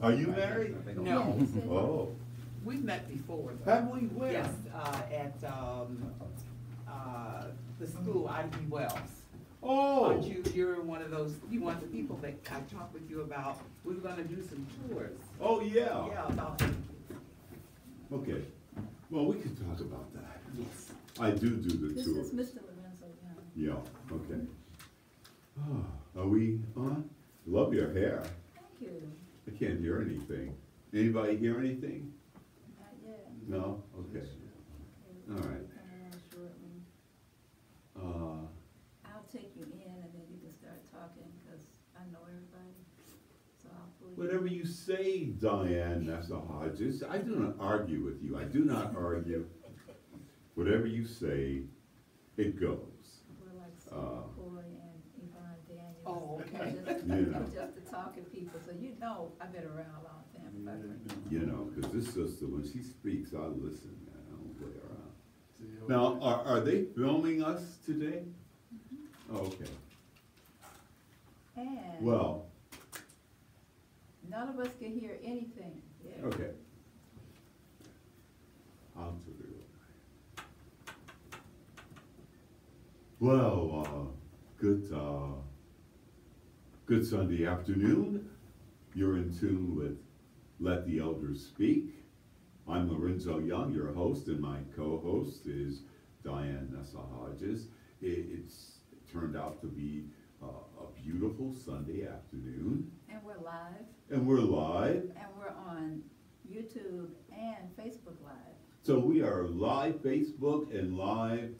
Are you married? No. Oh, We've met before, though. have we? Where? Yes, at, the school, IB Wells. Oh, Aren't you, you're one of those, you one of the people that I talked with you about, we were gonna do some tours. oh, yeah. Yeah, about, Okay, well, we can talk about that. yes. I do the This tour. is Mr. Lorenzo, yeah. Yeah, okay. Ah, are we on? Love your hair. Thank you. I can't hear anything. Anybody hear anything? Not yet. No? Okay. Okay, All right. coming on shortly. Uh, I'll take you in and then you can start talking, cause I know everybody. So I'll pull you. whatever you say, Diane, that's a Hodges. I do not argue with you. I do not argue. Whatever you say, it goes. We're like Steve Uh, McCoy and Yvonne Daniels. Oh, okay. Yeah. We're just the talking people, so you know I've been around a long time. if I bring you. You know, because this sister, when she speaks, I listen. I don't play around. Now, are they filming us today? Oh, okay. And Well, none of us can hear anything. Yeah. okay. I'll do it. Well, good Sunday afternoon. You're in tune with Let the Elders Speak. I'm Lorenzo Young, your host, and my co-host is Diane Nessa Hodges. It's turned out to be a beautiful Sunday afternoon, And we're live, and we're live. and we're on YouTube and Facebook Live. So we are live Facebook and live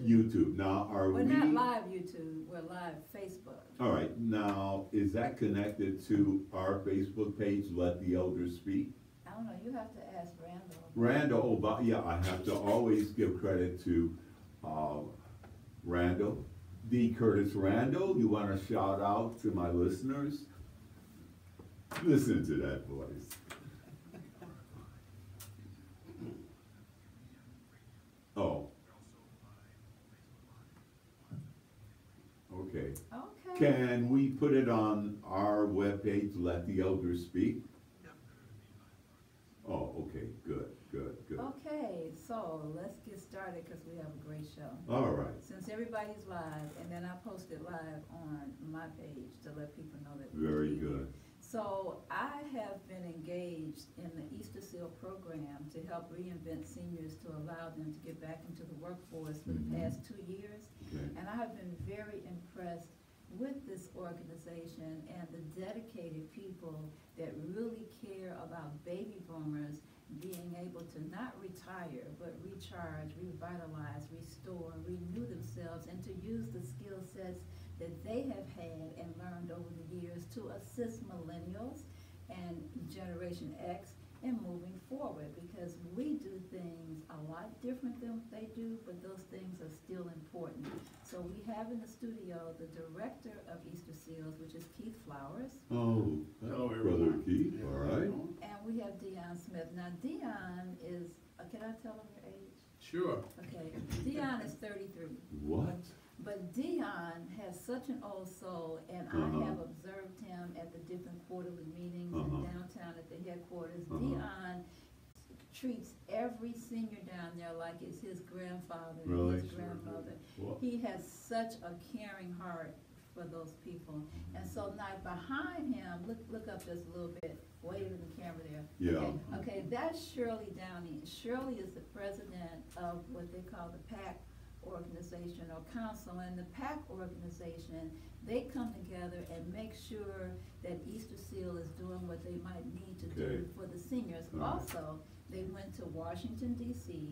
YouTube. Now, are We're we? not live YouTube, we're live Facebook. All right, now, is that connected to our Facebook page, Let the Elders Speak? I don't know, you have to ask Randall. Randall, oh, but yeah, I have to always give credit to Randall. D. Curtis Randall, you want to shout out to my listeners? Listen to that voice. Oh. Okay. Okay. Can we put it on our webpage, Let the Elders Speak? Oh, okay, good. Okay, so let's get started because we have a great show. All right, Since everybody's live, and then I post it live on my page to let people know that. we're very here. good. So I have been engaged in the Easter Seal program to help reinvent seniors to allow them to get back into the workforce for the past 2 years. Okay, And I have been very impressed with this organization and the dedicated people that really care about baby boomers being able to not retire, but recharge, revitalize, restore, renew themselves, and to use the skill sets that they have had and learned over the years to assist millennials and Generation X in moving forward, because we do things a lot different than they do, but those things are still important. So we have in the studio the director of Easter Seals, which is Keith Flowers, oh, Hello, Brother everyone. Keith, all right. and we have Dion Smith. Now Dion is, can I tell him your age? Sure. Okay, Dion is 33. What? But Dion has such an old soul, and I have observed him at the different quarterly meetings in downtown at the headquarters. Dion treats every senior down there like it's his grandfather, Really? his grandmother. What? He has such a caring heart for those people. And so now behind him, look up just a little bit, wave in the camera there. Yeah. Okay, that's Shirley Downey. Shirley is the president of what they call the PAC organization or council, and the PAC organization, they come together and make sure that Easter Seal is doing what they might need to Okay. do for the seniors. All right. Also, they went to Washington DC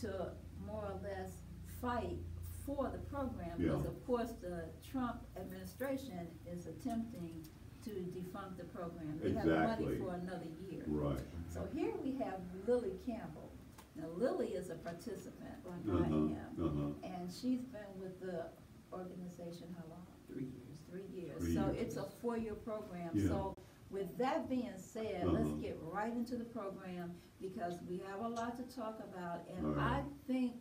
to more or less fight for the program, Yeah. because of course the Trump administration is attempting to defunct the program. They have money Exactly. for another year. Right. So here we have Lily Campbell. Now Lily is a participant like I am, and she's been with the organization how long? 3 years. 3 years. 3 So years. it's a 4-year program. Yeah. So with that being said, let's get right into the program, because we have a lot to talk about, and All right. I think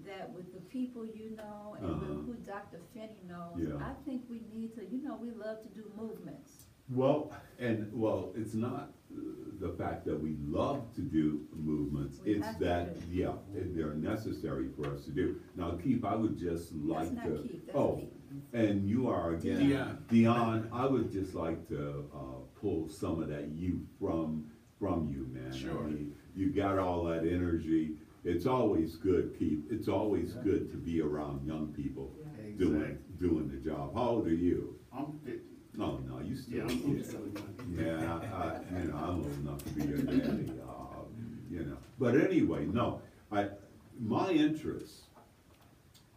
that with the people you know and with who Dr. Finney knows, Yeah. I think we need to, we love to do movements. Well, it's not the fact that we love to do movements, We it's have to that, do. yeah, they're necessary for us to do. Now, Keith, I would just like That's to. not Keith, that's Oh, Lee. and you are again. Dion. Dion, I would just like to, pull some of that youth from you, man. Sure. I mean, you got all that energy. It's always good, Keith, it's always good to be around young people doing the job. How old are you? I'm 50. No, you still. Yeah, I'm still young. Yeah, I'm old enough to be your daddy, But anyway, no, my interest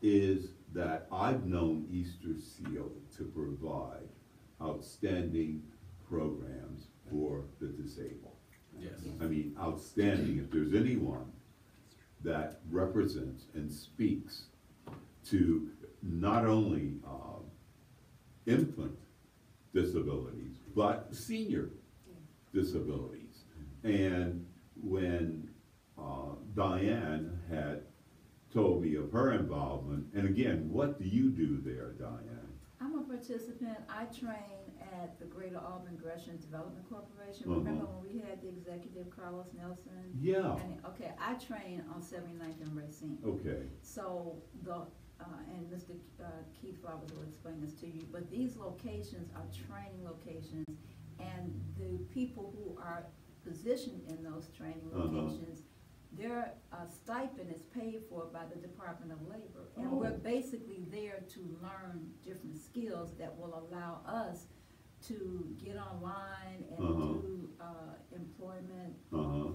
is that I've known Easter Seal to provide outstanding programs for the disabled. Yes. I mean, outstanding. If there's anyone that represents and speaks to not only infant disabilities, but senior disabilities. And when Diane had told me of her involvement, and again, what do you do there, Diane? I'm a participant. I train at the Greater Auburn Gresham Development Corporation. Uh-huh. Remember when we had the executive Carlos Nelson? Yeah, Okay, I train on 79th and Racine. okay, So and Mr. Keith Flowers will explain this to you, but these locations are training locations, and the people who are positioned in those training Uh-huh. locations, their stipend is paid for by the Department of Labor. And Oh. we're basically there to learn different skills that will allow us to get online and Uh-huh. do employment uh-huh.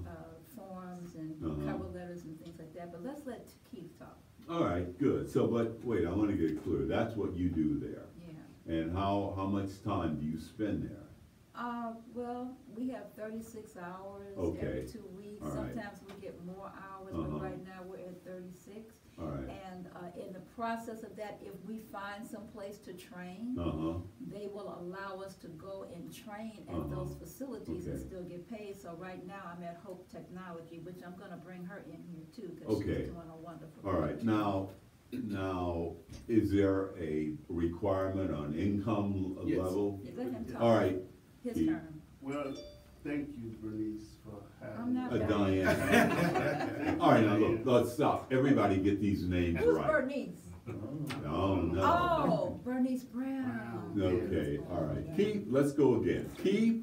forms and Uh-huh. cover letters and things like that. But let's let Keith talk. All right, good. So, but wait, I want to get clear. That's what you do there. Yeah. And how much time do you spend there? Well, we have 36 hours Okay. every 2 weeks. All right. Sometimes we get more hours, Uh-huh. but right now we're at 36. All right. And in the process of that, if we find some place to train, Uh-huh. they will allow us to go and train at Uh-huh. those facilities and Okay. still get paid. So right now, I'm at Hope Technology, which I'm gonna bring her in here too, because she's Okay. doing a wonderful. All right, job. now, is there a requirement on income Yes. level? Yeah, let him talk. All right, His Keith. turn. Well, thank you, Bernice, for having I'm not me. Diane. All right, now look, let's stop. Everybody get these names Who's right. Bernice? Oh, no. Oh, Bernice Brown. Okay, all right. Keith, let's go again. Keith,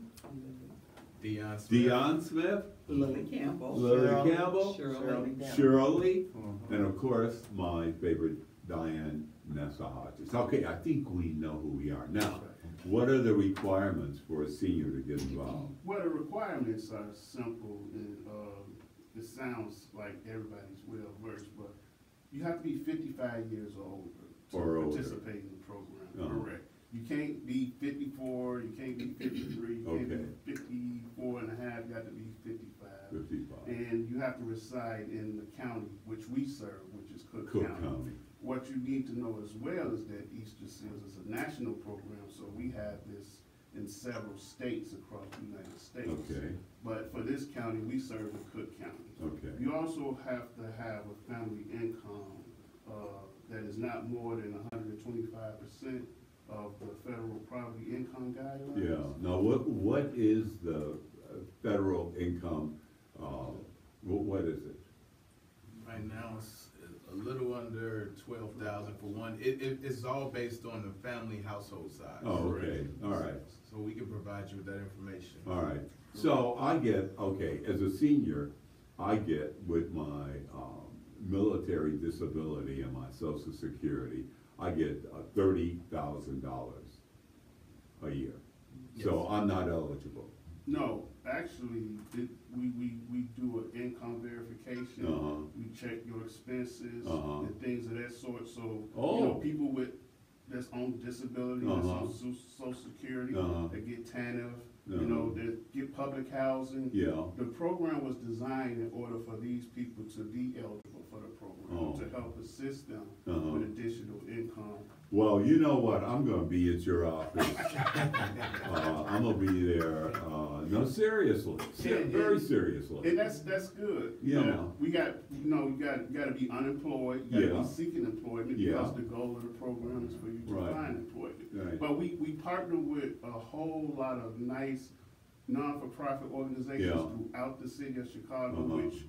Dion Smith. Dion Smith, Lily Campbell. Lily Campbell, Shirley. Shirley, and of course, my favorite, Diane Nessa Hodges. Okay, I think we know who we are. Now, what are the requirements for a senior to get involved? Well, the requirements are simple, and it sounds like everybody's well versed, but you have to be 55 years or older to Or older. participate in the program. Uh-huh. Correct. You can't be 54, you can't be 53, you can't Okay. be 54 and a half, you have to be 55. 55. And you have to reside in the county which we serve, which is Cook Cook County. County. What you need to know as well is that Easter Seals is a national program, so we have this in several states across the United States. Okay, But for this county, we serve in Cook County. okay. You also have to have a family income that is not more than 125% of the federal poverty income guidelines. Yeah, now what is the federal income, what is it? Right now, it's a little under 12,000 for one. It's all based on the family household size. Oh, okay, all right, So we can provide you with that information. all right. So I get, okay, as a senior, I get with my military disability and my social security, I get $30,000 a year. So Yes. I'm not eligible. No, actually, we do an income verification. Uh-huh. We check your expenses Uh-huh. and things of that sort. So, Oh. people that's on disability, that's Uh-huh. on social security, Uh-huh. that get TANF, Uh-huh. that get public housing. Yeah, The program was designed in order for these people to be eligible for the program, Oh. to help assist them Uh-huh. with additional income Well, you know what? I'm gonna be at your office. I'm gonna be there, no, seriously, very seriously. And that's good. Yeah. We got, you gotta be unemployed, you gotta Yeah. be seeking employment, Yeah. because the goal of the program is for you to Right. find employment. Right. But we partner with a whole lot of nice non-for-profit organizations Yeah. throughout the city of Chicago, Uh-huh. which,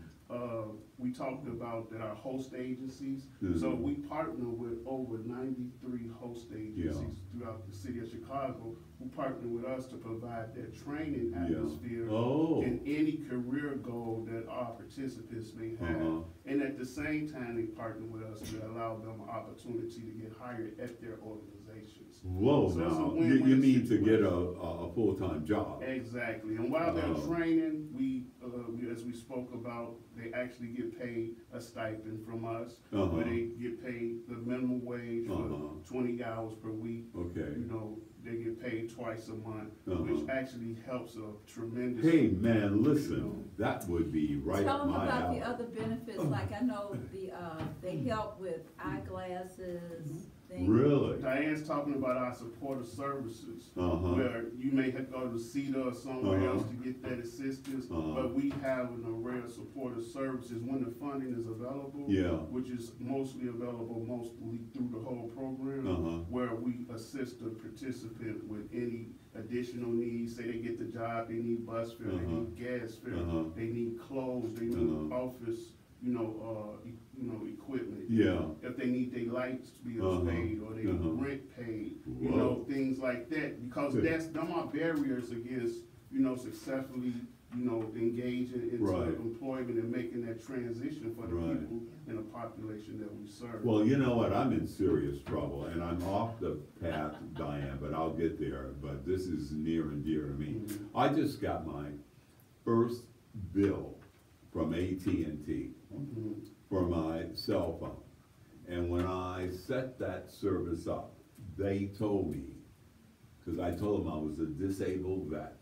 we talked about that are host agencies. Mhm. So we partner with over 93 host agencies throughout the city of Chicago, who partner with us to provide that training Yeah. atmosphere Oh. in any career goal that our participants may have. Uh-huh. And at the same time, they partner with us to allow them an opportunity to get hired at their organizations. Whoa, So it's a now, win-win you mean to get situation. a full-time job? Exactly, and while they're Oh. training, as we spoke about, they actually get paid a stipend from us, Uh-huh. where they get paid the minimum wage Uh-huh. for 20 hours per week. Okay. They get paid twice a month, Uh-huh. which actually helps a tremendous. Hey, man, listen, that would be right Tell up them my about alley. the other benefits, like I know they help with eyeglasses, things. Really? Diane's talking about our supportive services, Uh-huh. where you may have to go to CETA or somewhere Uh-huh. else to get that assistance, Uh-huh. but we have an array of supportive services when the funding is available. Yeah. Which is mostly available mostly through the whole program. Uh-huh. Where we assist the participant with any additional needs, say they get the job, they need bus fare, they Uh-huh. need gas fare, Uh-huh. they need clothes, they need Uh-huh. office, equipment. Yeah. If they need their lights bills Uh-huh. paid, or they Uh-huh. rent paid, Whoa. things like that, because Good. them are barriers against, successfully, engaging into Right. employment and making that transition for the Right. people in the population that we serve. Well, you know what, I'm in serious trouble, and I'm off the path, Diane, but I'll get there, but this is near and dear to me. Mhm. I just got my first bill from AT&T Mhm. for my cell phone. And when I set that service up, they told me, because I told them I was a disabled vet,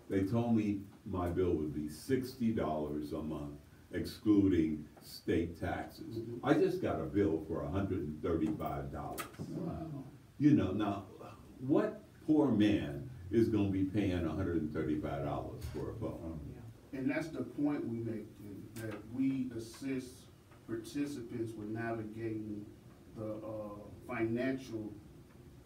they told me my bill would be $60 a month, excluding state taxes. Mhm. I just got a bill for $135. Wow. Now, what poor man is gonna be paying $135 for a phone? And that's the point we make, that we assist participants with navigating the financial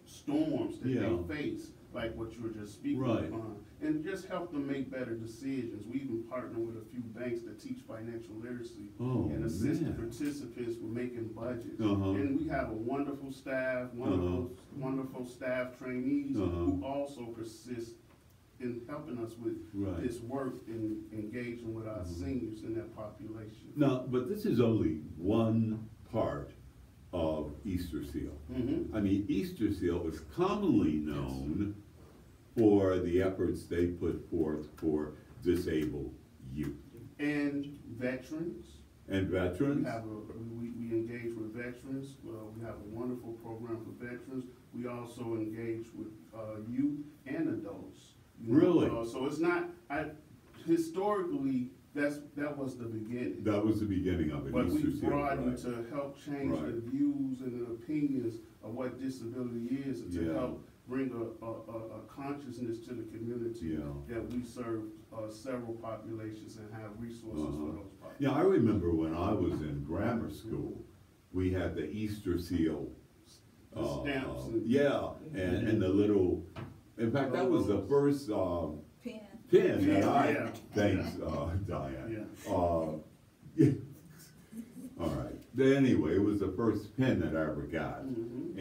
storms that Yeah. they face, like what you were just speaking Right. upon, and just help them make better decisions. We even partner with a few banks that teach financial literacy Oh, and assist the man. participants with making budgets. Uh-huh. And we have a wonderful staff, wonderful staff trainees Uh-huh. who also persist in helping us with Right. this work in engaging with our seniors in that population. Now, but this is only one part of Easter Seal. Mhm. I mean, Easter Seal is commonly known for the efforts they put forth for disabled youth And veterans, and we veterans. we engage with veterans, we have a wonderful program for veterans. We also engage with, youth and adults. Really? So it's not, historically, that was the beginning. That was the beginning of it, But Easter we Seal, broadened right? to help change the Right. views and the opinions of what disability is, and to Yeah. help bring a consciousness to the community Yeah. that we serve several populations and have resources Uh-huh. for those populations. Yeah, I remember when I was in grammar school, we had the Easter Seal. The stamps and- Yeah, and the little, in fact, that was the first, Pen. pin that I, Yeah. thanks, Diane. Yeah. All right, anyway, it was the first pin that I ever got. Mhm.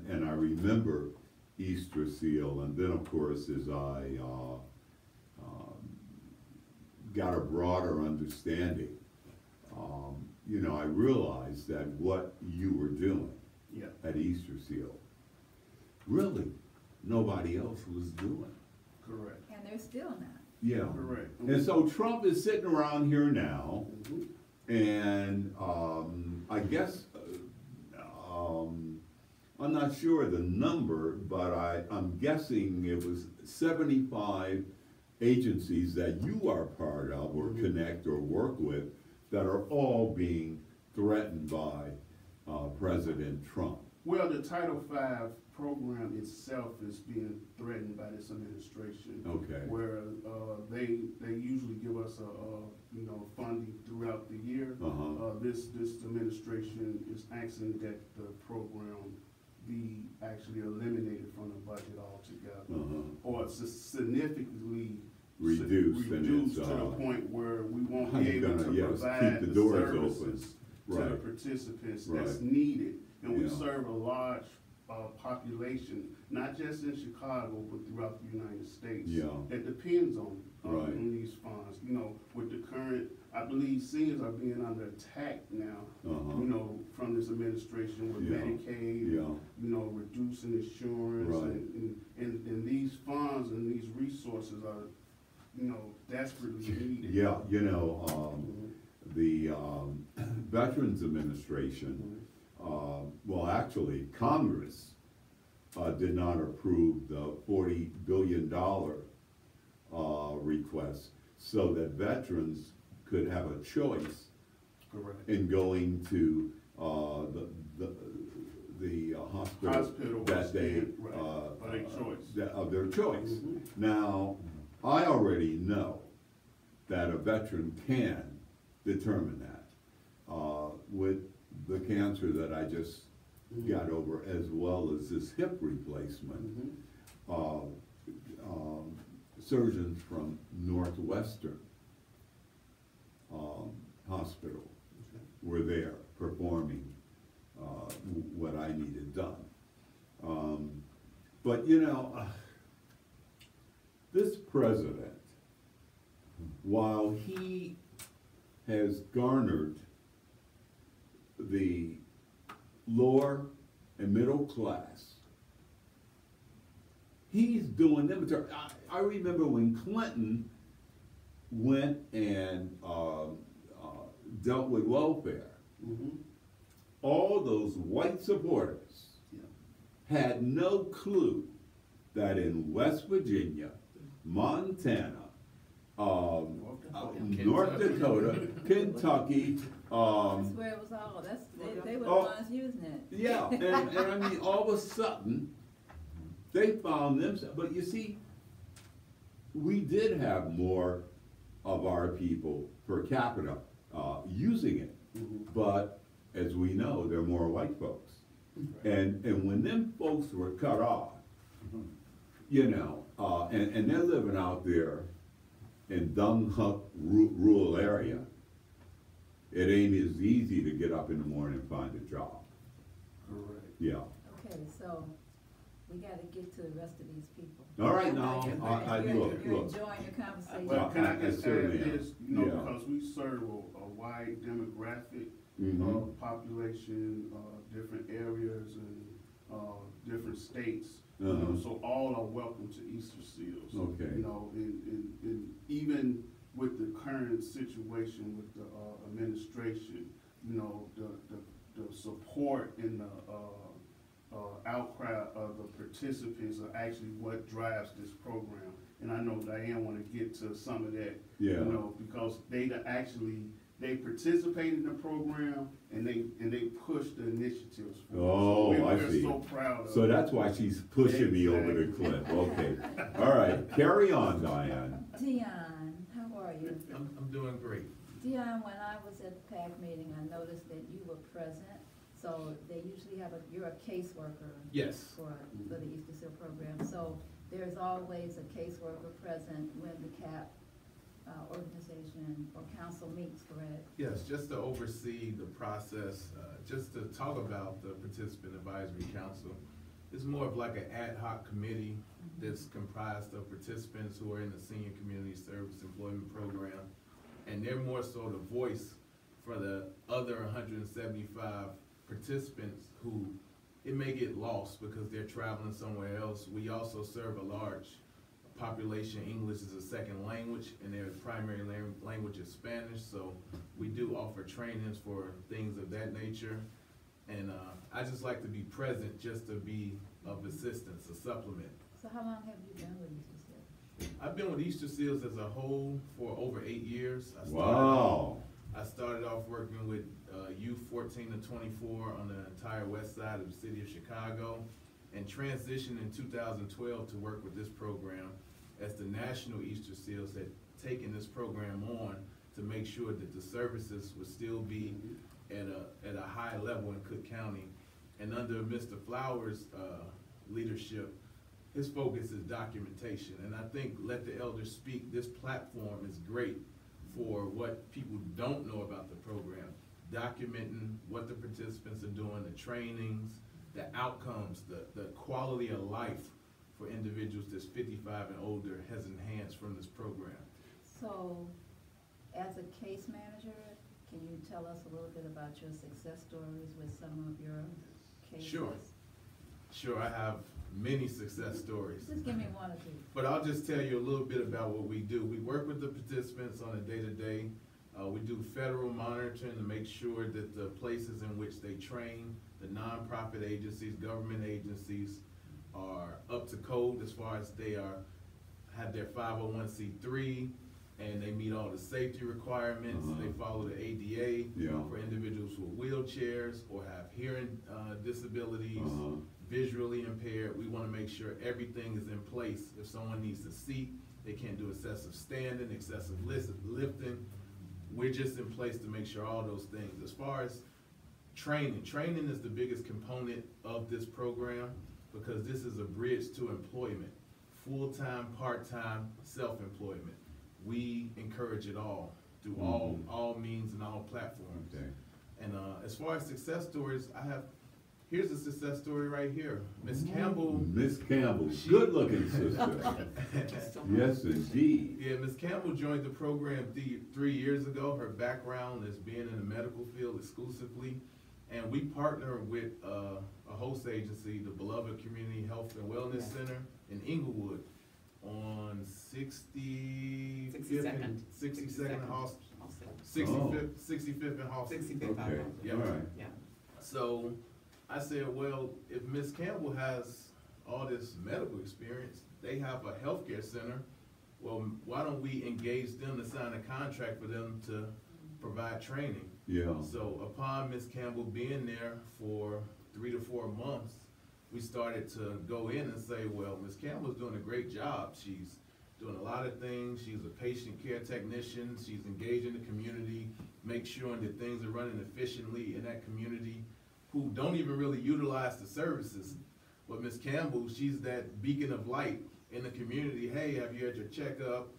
And I remember Easter Seal, and then, of course, as I, got a broader understanding, I realized that what you were doing Yeah, at Easter Seal, really, nobody else was doing. correct, And they're still not. Yeah. correct. And so Trump is sitting around here now, Mhm. and I guess, I'm not sure the number, but I'm guessing it was 75 agencies that you are part of or connect or work with that are all being threatened by President Trump. Well, the Title V program itself is being threatened by this administration. Okay. Where, they usually give us funding throughout the year. This administration is asking that the program be actually eliminated from the budget altogether. Or significantly Reduced to the point where we won't be able to provide keep the the doors services to the Right. participants Right. that's needed. And we Yeah. serve a large population, not just in Chicago, but throughout the United States. Yeah. That depends on Right. on these funds. With the current, I believe seniors are being under attack now, from this administration with Yeah. Medicaid, Yeah. reducing insurance. Right. And these funds and these resources are, desperately needed. Yeah, the Veterans Administration, well, actually, Congress did not approve the $40 billion request so that veterans could have a choice Correct. in going to the hospital that they, Right. Of their choice. of their choice. Mhm. Now, I already know that a veteran can determine that with the cancer that I just got over, as well as this hip replacement. Surgeons from Northwestern Hospital were there performing what I needed done. But this president, while he has garnered the lower and middle class, he's doing them. I remember when Clinton went and dealt with welfare, all those white supporters had no clue that in West Virginia, Montana, North Dakota, Kentucky, That's where it was all, they were the ones using it. yeah, and I mean, all of a sudden, they found themselves, but you see, we did have more of our people per capita using it, but as we know, there are more white folks. And when them folks were cut off, and they're living out there in dung-huck rural area, it ain't as easy to get up in the morning and find a job. Correct. Yeah. Okay, so we gotta get to the rest of these people. All right, now, You're look. enjoying your conversation. Well, can I I just add certainly am. this, Yeah. because we serve a wide demographic population, different areas and different states. So all are welcome to Easter Seals. Okay. And even with the current situation with the administration, the support and the outcry of the participants are actually what drives this program. And I know Diane want to get to some of that, because they participate in the program and they push the initiatives for us. Oh, I see. We're so proud of So it. that's why she's pushing me over the cliff. Okay. All right. Carry on, Diane. Dion, how are you? I'm doing great. Dion, when I was at the PAC meeting, I noticed that you were present. So they usually have you're a caseworker. Yes. For the Easter Seal program. So there's always a caseworker present when the CAP organization or council meets, correct? Yes, just to oversee the process, just to talk about the Participant Advisory Council. It's more of like an ad hoc committee that's comprised of participants who are in the Senior Community Service Employment Program. And they're more so the voice for the other 175 participants who it may get lost because they're traveling somewhere else. We also serve a large population. English is a second language and their primary language is Spanish, so we do offer trainings for things of that nature. And I just like to be present just to be of assistance, a supplement. So how long have you been with Easter Seal? I've been with Easter Seals as a whole for over 8 years. I started Wow. I started off working with youth 14 to 24 on the entire west side of the city of Chicago, and transitioned in 2012 to work with this program as the National Easter Seals had taken this program on to make sure that the services would still be at a high level in Cook County. And under Mr. Flowers' leadership, his focus is documentation. And I think Let the Elders Speak, this platform is great for what people don't know about the program, documenting what the participants are doing, the trainings, the outcomes, the quality of life for individuals that's 55 and older has enhanced from this program. So, as a case manager, can you tell us a little bit about your success stories with some of your cases? Sure, I have many success stories. Just give me one or two. But I'll just tell you a little bit about what we do. We work with the participants on a day-to-day. We do federal monitoring to make sure that the places in which they train, the nonprofit agencies, government agencies, are up to code as far as they have their 501c3, and they meet all the safety requirements. They follow the ADA for individuals with wheelchairs or have hearing disabilities, visually impaired. We want to make sure everything is in place. If someone needs a seat, they can't do excessive standing, excessive lifting. We're just in place to make sure all those things. As far as training is the biggest component of this program, because this is a bridge to employment, full-time, part-time, self-employment. We encourage it all through all means and all platforms. Okay. And as far as success stories, here's a success story right here. Miss Campbell. Miss Campbell, good-looking sister. Yes, indeed. Yeah, Miss Campbell joined the program 3 years ago. Her background is being in the medical field exclusively, and we partner with a host agency, the Beloved Community Health and Wellness Center in Inglewood, on 65th and Halsted. 65th. Okay, Yeah. all right. Yeah. So I said, well, if Miss Campbell has all this medical experience, they have a healthcare center, well, why don't we engage them to sign a contract for them to provide training? Yeah. So upon Miss Campbell being there for 3 to 4 months, we started to go in and say, well, Miss Campbell's doing a great job. She's doing a lot of things. She's a patient care technician. She's engaging the community, make sure that things are running efficiently in that community, who don't even really utilize the services. But Miss Campbell, she's that beacon of light in the community. Hey, have you had your checkup?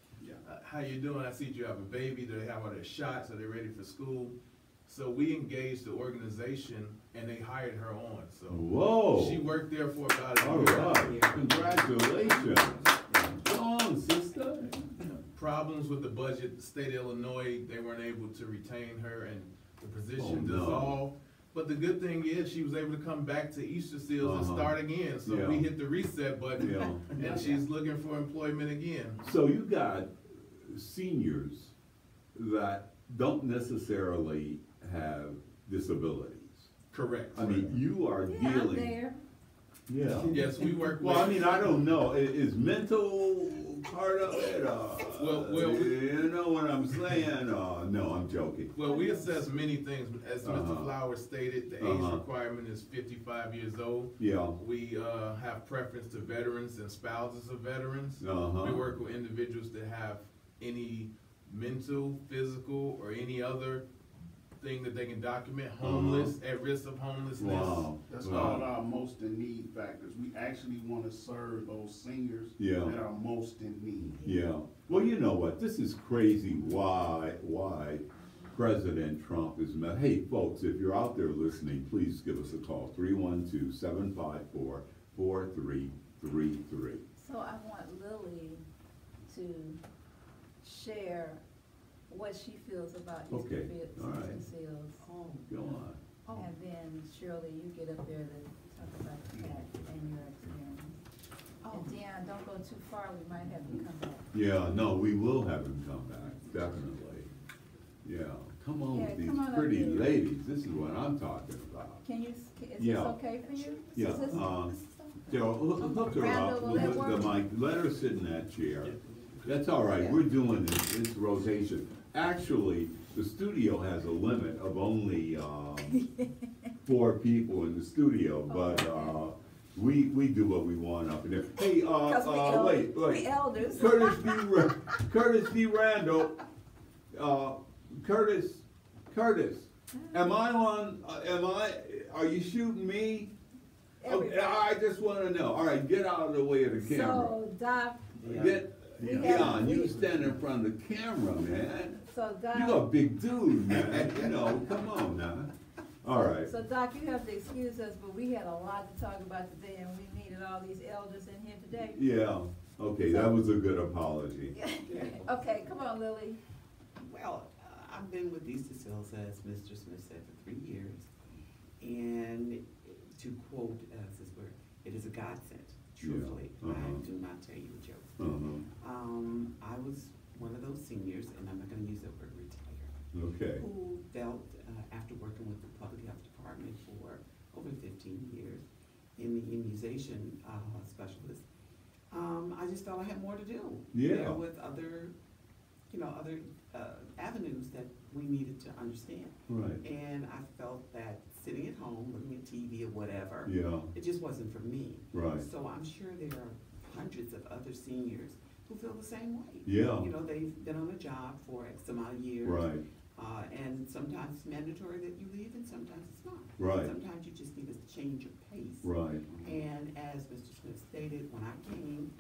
How you doing? I see you have a baby. Do they have all their shots? Are they ready for school? So we engaged the organization, and they hired her on. So whoa, she worked there for about a all year. right, congratulations. Go on, sister. Problems with the budget, the state of Illinois, they weren't able to retain her, and the position no. dissolved. But the good thing is she was able to come back to Easter Seals and start again. So we hit the reset button, and she's looking for employment again. So you got seniors that don't necessarily have disabilities. Correct. I mean, you are Yeah, I'm dealing. there. Yeah. Yes, we work with. Well, I mean, I don't know. Is mental part of it? You know what I'm saying? No, I'm joking. Well, we assess many things. As Mr. Flowers stated, the age requirement is 55 years old. Yeah. We have preference to veterans and spouses of veterans. Uh-huh. We work with individuals that have any mental, physical, or any other thing that they can document, homeless, at risk of homelessness. Wow. That's called our most in need factors. We actually want to serve those seniors that are most in need. Yeah. Well, you know what? This is crazy why President Trump is met. Hey, folks, if you're out there listening, please give us a call, 312-754-4333. So I want Lily to share what she feels about Okay, all right. Easter Seals. Go on. And then Shirley, you get up there to talk about that and your experience. And Dion, don't go too far, we might have you come back. Yeah, no, we will have him come back, definitely. Yeah, come on with come on these up pretty here. ladies. This is what I'm talking about. Can you, is Yeah. this okay for you? Yeah, Is this- Joe, hook her Randall, up will with that the work? mic. Let her sit in that chair. That's all right, we're doing this rotation. Actually, the studio has a limit of only, 4 people in the studio, but, we do what we want up in there. Hey, wait. We elders. Curtis D. Randall, Curtis, are you shooting me? Okay, I just wanna know, all right, get out of the way of the camera. So, Doc, You stand in front of the camera, man. so Doc. You a big dude, man, come on now. All right. So Doc, you have to excuse us, but we had a lot to talk about today, and we needed all these elders in here today. Yeah, okay, that was a good apology. Okay, come on, Lily. Well, I've been with Easter Seals, as Mr. Smith said, for 3 years. And to quote his word, it is a godsend, truthfully. Yeah, I do not tell you a joke. I was one of those seniors, and I'm not gonna use that word retire, Okay, who felt, after working with the public health department for over 15 years in the immunization specialist, I just felt I had more to do. Yeah. With other, other avenues that we needed to understand. right, And I felt that sitting at home, looking at TV or whatever, yeah, it just wasn't for me. right, So I'm sure there are hundreds of other seniors who feel the same way. yeah, They've been on a job for X amount of years. right, And sometimes it's mandatory that you leave, and sometimes it's not. Right. Sometimes you just need a change of pace. right, And as Mr. Smith stated, when I came,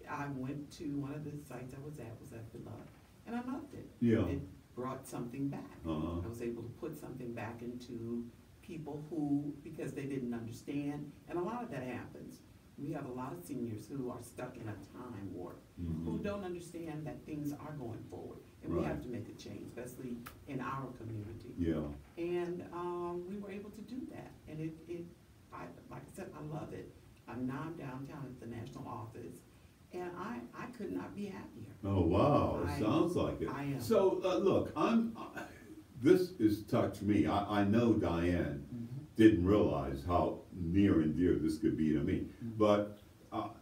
I went to one of the sites I was at Beloved, and I loved it. yeah, It brought something back. uh-huh, I was able to put something back into people who, because they didn't understand, and a lot of that happens. We have a lot of seniors who are stuck in a time warp, who mhm, don't understand that things are going forward, and we have Right. to make a change, especially in our community. yeah, And we were able to do that, and like I said, I love it. I'm now downtown at the national office, and I could not be happier. oh, wow, I- it sounds like it. I am. So, look, this has touched me, I know Diane didn't realize how near and dear this could be to me, but,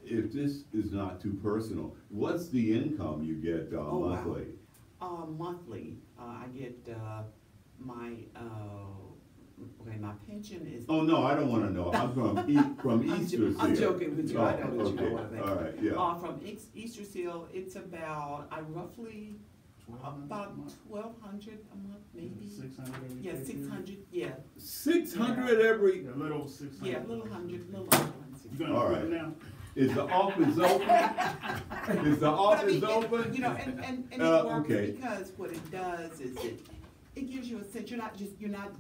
if this is not too personal, what's the income you get, Oh, wow. monthly? Monthly, I get, my pension is. Oh, no, I don't wanna know, I'm from Easter Seal. I'm joking with you, I know what you okay, want to make. all right, yeah, From Easter Seal, it's about, I roughly, about 1,200 a month, maybe. 600 every Yeah, pay period? 600, yeah, 600 every, Yeah, a little 600. yeah, a little hundred, little under You gonna All quit right. now? is the office open? Is the But I office mean, open? and it works okay. because what it does is it gives you a sense, you're not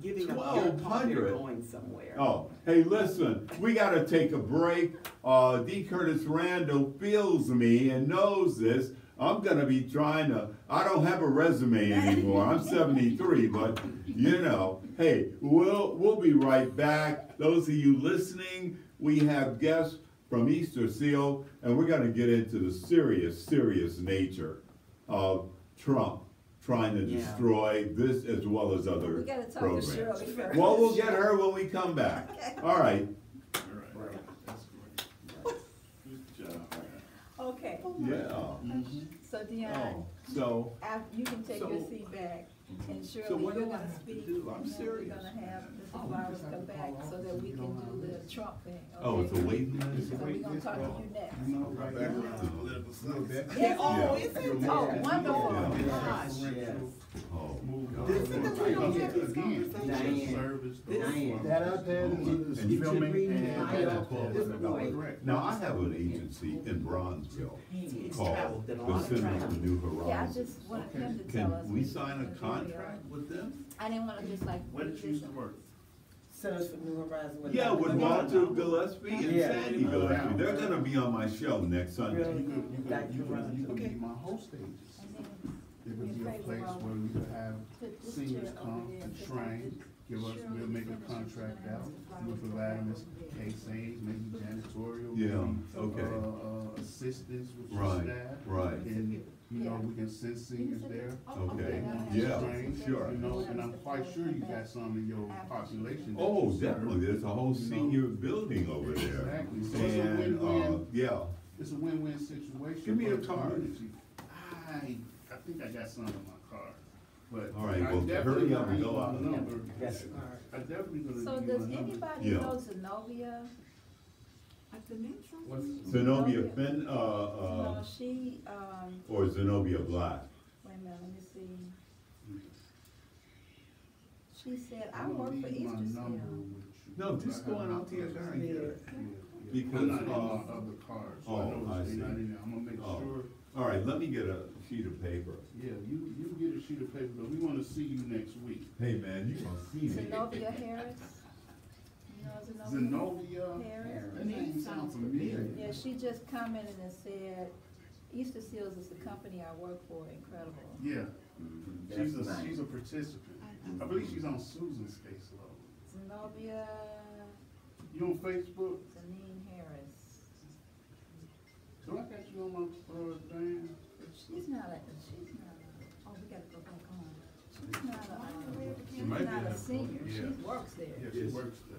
giving up your 1,200. you're going somewhere. Oh, hey, listen, we gotta take a break. D. Curtis Randall feels me and knows this. I'm gonna be I don't have a resume anymore. I'm 73, but hey, we'll be right back. Those of you listening, we have guests from Easter Seal, and we're gonna get into the serious nature of Trump trying to Yeah. destroy this as well as other We gotta talk to programs. Shirley first. Well, we'll get her when we come back. All right. All right, that's great. Good job. Okay, Yeah. so Dion, Oh, so, you can take your So- seat back, and So Shirley, what you're do I gonna have to speak, do? and I'm then we're serious. gonna have Mr. Flowers come back so that we can do the Trump thing, okay? oh, it's a waiting list? So we're gonna talk to you next. You know, right now, Yeah, Oh, Yeah. is it? Oh, wonderful. Yeah. Gosh, yes. Oh, This is the way we have this conversation. Again, service, That out there is And you should filming read and my that's boy. correct. now I have an agency in Bronzeville He's called traveled, done a the lot of Center travel. for New Yeah, I Horizons. just wanted him to tell us. Can we what sign a he's gonna do. contract with them? I didn't wanna just like. Where did you used to work? Centers for New Horizons. Yeah, with Walter Gillespie and Yeah. Sandy Gillespie. They're gonna be on my show next Sunday. Really? You could Okay. be my host agency. And It then would be a Fraser place Road. where we could have Put this seniors chair over come there to and put train, this give us, Shirley we'll make a finish, contract and out. then Mr. We'll Flowers provide them come as back over case aides, maybe janitorial. Yeah, maybe, okay. Assistance with your Right, staff. right. And, Yeah. we can send seniors there. Okay, and yeah, train, sure. You know, and I'm quite sure you got some in your population. that Oh, you serve. definitely, there's a whole senior building over there. Exactly, so it's a And, win-win. yeah, it's a win-win situation. Give me for a the card. community. I think I got some in my car, but. All right, I well, definitely hurry up and gonna go give out. you a number. Yes. I definitely gonna give you So a does number. anybody Yeah. know Zenobia? The name sounds What's- familiar. Zenobia Zenobia. Finn, No, she, or Zenobia Black? wait a minute, let me see. She said, I I'm gonna work for leave my Easter number Seal. with you. No, just go on out to your car and get it. Because, I'm not in my other cars, so I oh, know I it's see. not in there. I'm gonna make Oh. sure, all right, let me get a sheet of paper. yeah, you get a sheet of paper, but we wanna see you next week. Hey, man, you gonna see me. Zenobia Harris? You know Zenobia, Harris? that name sounds familiar. Yeah, she just commented and said, Easter Seals is the company I work for, incredible. Yeah, That's nice. she's a participant. I believe she's on Susan's caseload. Zenobia You on Facebook? Zanine Harris. Do I got you on my, thing? She's not oh, we gotta go back on. She's not She might be not in a the- senior, yeah. she works there. Yeah, she works there.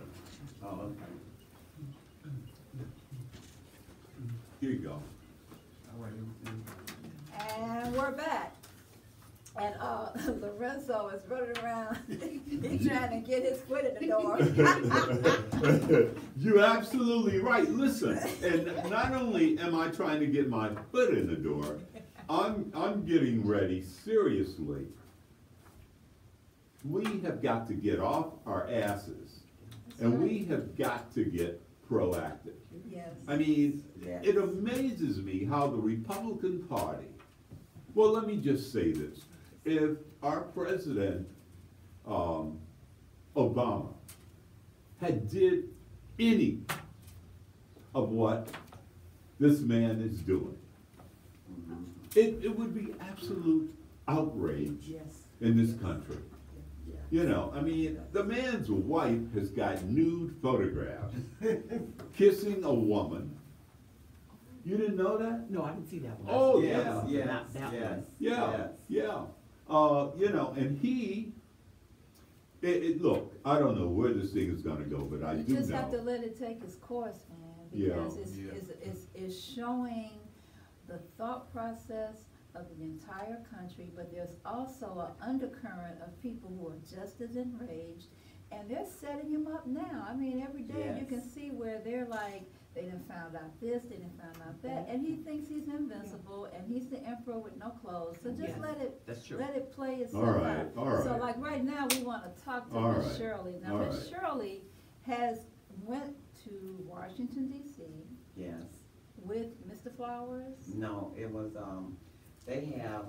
Oh, okay. Here you go. All right, everything. And we're back. And, Lorenzo is running around, he's trying to get his foot in the door. You're absolutely right. Listen, and not only am I trying to get my foot in the door, I'm getting ready, seriously. We have got to get off our asses, and we have got to get proactive. Yes. I mean, Yes. it amazes me how the Republican Party, well, let me just say this. If our president, Obama, had did any of what this man is doing, it would be absolute outrage Yes. in this country. You know, I mean, the man's wife has got nude photographs kissing a woman. You didn't know that? No, I didn't see that one. Oh, Yes, yeah. yes, Not that yes, one. Yeah, yes. yeah. You know, and look, I don't know where this thing is gonna go, but I You do just have to know. let it take its course, man, Yeah. because Yeah. it's showing the thought process of the entire country, but there's also an undercurrent of people who are just as enraged, and they're setting him up now. I mean, every day you can Yes. see where they're like, they done found out this, they done found out that, and he thinks he's invincible, and he's the emperor with no clothes, so just Yes, that's true. let it play itself All out. right, all So right. like right now, we wanna talk to All Miss right, Shirley. Now, all Miss right. Shirley has went to Washington DC Yes. with Mr. Flowers. No, it was, they have,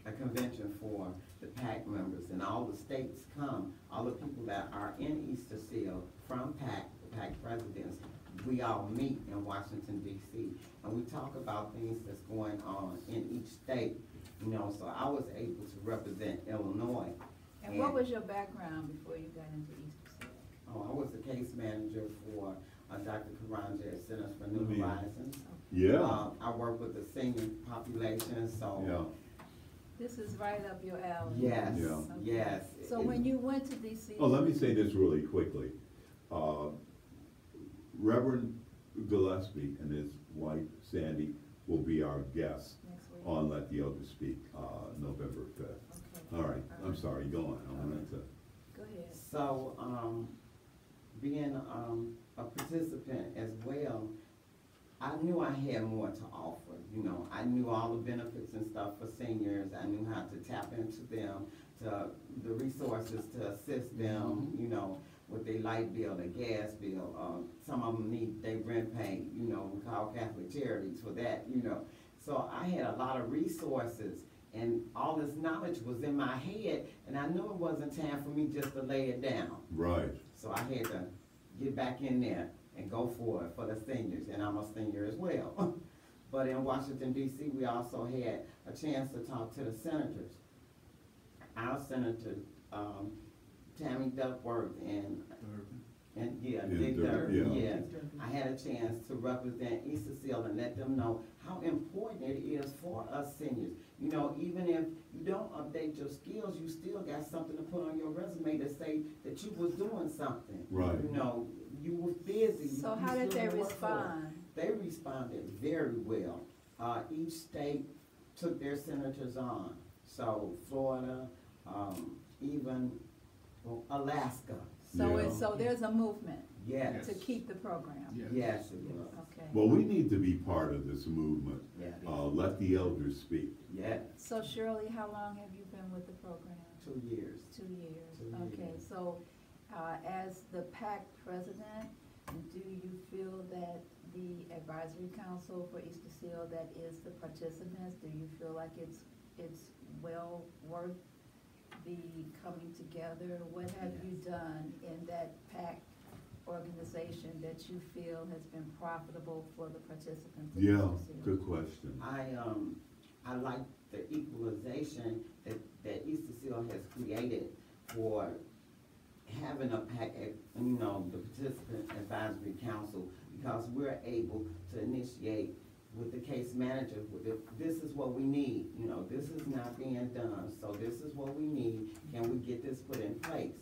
a convention for the PAC members, and all the states come, all the people that are in Easter Seal from PAC, the PAC presidents, we all meet in Washington DC, and we talk about things that's going on in each state, you know, so I was able to represent Illinois. And what was your background before you got into Easter Seal? Oh, I was the case manager for, Dr. Karanja at Centers for New Yeah. Horizons. Yeah, I work with the senior population, so. yeah. This is right up your alley. Yes, Yeah. Okay. yes. So when you went to DC. Oh, let me say this really quickly. Reverend Gillespie and his wife Sandy will be our guests Next week. on Let the Elders Speak, November 5th. Okay. All right, I'm sorry, go on. I wanted to. Go ahead. So, being, a participant as well, I knew I had more to offer, you know. I knew all the benefits and stuff for seniors. I knew how to tap into them, to the resources to assist them, you know, with their light bill, their gas bill. Some of them need their rent paid, you know, we call Catholic Charities for that, you know. So I had a lot of resources, and all this knowledge was in my head, and I knew it wasn't time for me just to lay it down. Right. So I had to get back in there and go for it for the seniors, and I'm a senior as well. But in Washington DC, we also had a chance to talk to the senators. Our senator, Tammy Duckworth and Yeah, Dick Dirk, Durbin, yeah. yes. I had a chance to represent Easter Seal and let them know how important it is for us seniors. You know, even if you don't update your skills, you still got something to put on your resume to say that you was doing something. Right. You know, you were busy. So you how did still they work for it. respond? they responded very well. Each state took their senators on. So Florida, even Alaska. So Yeah. it's, so there's a movement Yes. to keep the program? Yes, it was. Okay. Well, we need to be part of this movement. Yeah. Let the elders speak. Yes. So Shirley, how long have you been with the program? 2 years. 2 years, 2 okay, years. so, as the PAC president, do you feel that the advisory council for Easter Seal, that is the participants, do you feel like it's well worth the coming together? What have you done in that PAC organization that you feel has been profitable for the participants of Yeah, Easter Seal? good question. I like the equalization that Easter Seal has created for having a PAC, you know, the Participant Advisory Council, because we're able to initiate with the case manager, this is what we need, you know, this is not being done, so this is what we need, can we get this put in place?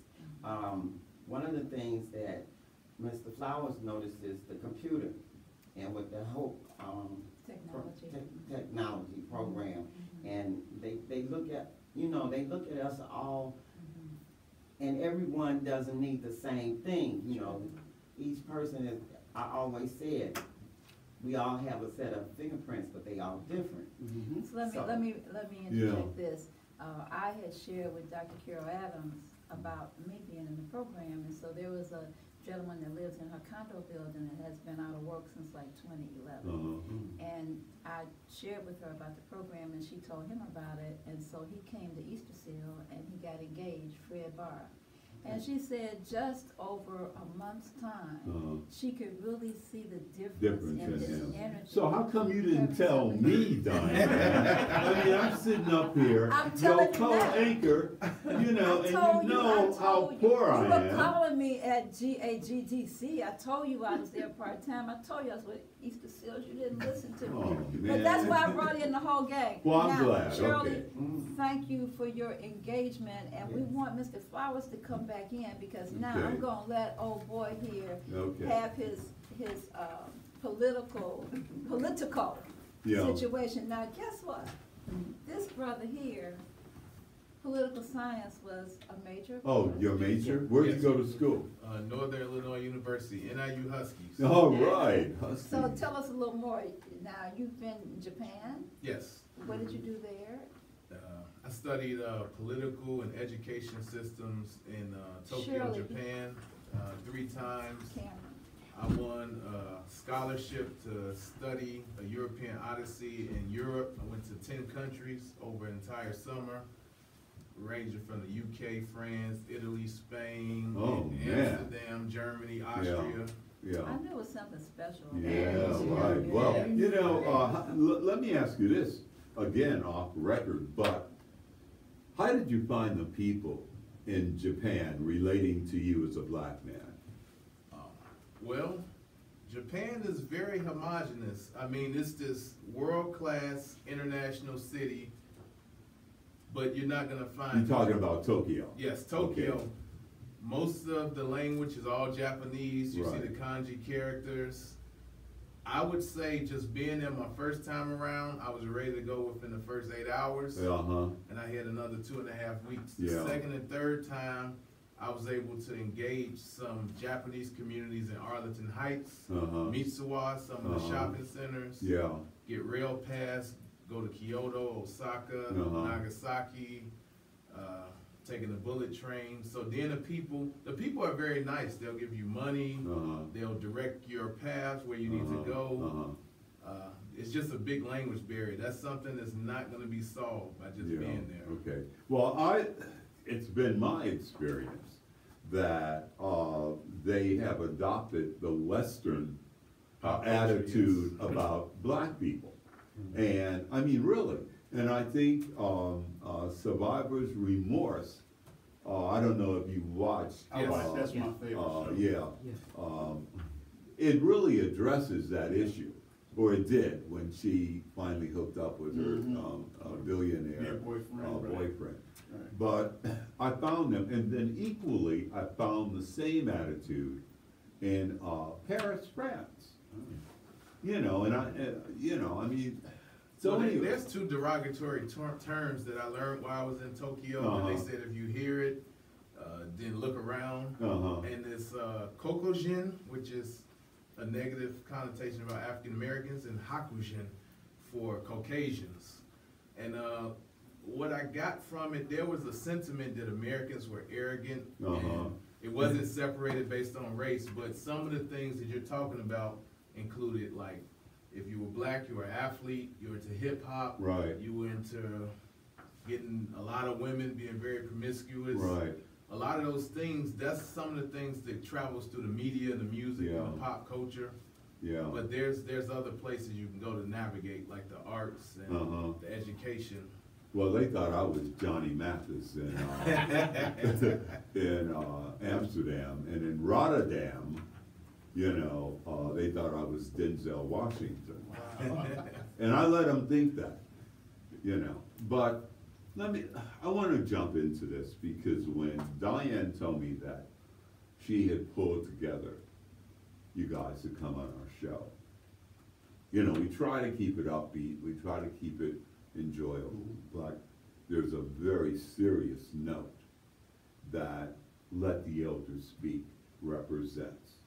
One of the things that Mr. Flowers noticed is the computer, and with the Hope, technology program, and they look at, you know, they look at us all, and everyone doesn't need the same thing, you know, each person is, I always said, we all have a set of fingerprints, but they all different. So let me interject this. I had shared with Dr. Carol Adams about me being in the program, and so there was a gentleman that lives in her condo building and has been out of work since like 2011. And I shared with her about the program, and she told him about it, and so he came to Easter Seal and he got engaged, Fred Barr. And she said just over a month's time, she could really see the difference in his energy. So how come you didn't tell me, Diane? I mean, I'm sitting up here, I'm your telling you now. co-anchor, you know, I and told you know I how told you. poor I You were am. calling me at GAGDC. I told you I was there part-time. I told you I was with Easter Seals. You didn't listen to me. Oh, But man. that's why I brought in the whole gang. Well, I'm now, glad, Shirley, okay. thank you for your engagement, and we Yes. want Mr. Flowers to come back in, because now Okay. I'm gonna let old boy here Okay. have his political Yeah. situation. Now, guess what? This brother here, political science was a major. Oh, your major? Where'd you Yes. go to school? Northern Illinois University, NIU Huskies. All right. So tell us a little more. Now, you've been in Japan. Yes. What did you do there? I studied political and education systems in Tokyo, Shirley. Japan, 3 times. Cameron. I won a scholarship to study a European Odyssey in Europe. I went to 10 countries over an entire summer, ranging from the UK, France, Italy, Spain, Oh, man. Amsterdam, Germany, Austria. Yeah. I knew it was something special. Yeah, right. Well, you know, let me ask you this, again, off record, but how did you find the people in Japan relating to you as a black man? Well, Japan is very homogenous. I mean, it's this world-class international city, but you're not gonna find. You're talking about Tokyo? Yes, Tokyo. Okay. Most of the language is all Japanese. You see Right. the kanji characters. I would say just being there my first time around, I was ready to go within the first 8 hours. Uh-huh. And I had another 2.5 weeks. The Yeah. second and third time, I was able to engage some Japanese communities in Arlington Heights, Uh-huh. Mitsuwa, some of the Uh-huh. shopping centers. Yeah. Get rail pass, go to Kyoto, Osaka, Uh-huh. Nagasaki, taking the bullet train. So then the people are very nice. They'll give you money. Uh-huh. They'll direct your path where you need to go. It's just a big language barrier. That's something that's not going to be solved by just Yeah, being there. okay. Well, it's been my experience that they have adopted the Western Culture, attitude yes. about black people. And, I mean, really, and I think Survivor's Remorse, I don't know if you watched. I watched, that's my favorite show. Yeah. It really addresses that issue, or it did, when she finally hooked up with her billionaire Yeah, boyfriend, right. boyfriend. Right. But I found them, and then equally, I found the same attitude in Paris, France. you know, and I mean, so Well, anyway. there's two derogatory terms that I learned while I was in Tokyo. And they said if you hear it, then look around. And it's kokojin, which is a negative connotation about African Americans, and hakujin for Caucasians. And what I got from it, there was a sentiment that Americans were arrogant. And it wasn't separated based on race, but some of the things that you're talking about included, like, if you were black, you were an athlete, you were into hip hop, Right. you were into getting a lot of women, being very promiscuous. Right. A lot of those things, that's some of the things that travels through the media, the music, Yeah. and the pop culture. Yeah. But there's other places you can go to navigate, like the arts and the education. Well, they thought I was Johnny Mathis in Amsterdam, and in Rotterdam, you know, they thought I was Denzel Washington. And I let them think that, you know. But I want to jump into this because when Diane told me that she had pulled together you guys to come on our show, you know, we try to keep it upbeat, we try to keep it enjoyable, but there's a very serious note that Let the Elders Speak represents.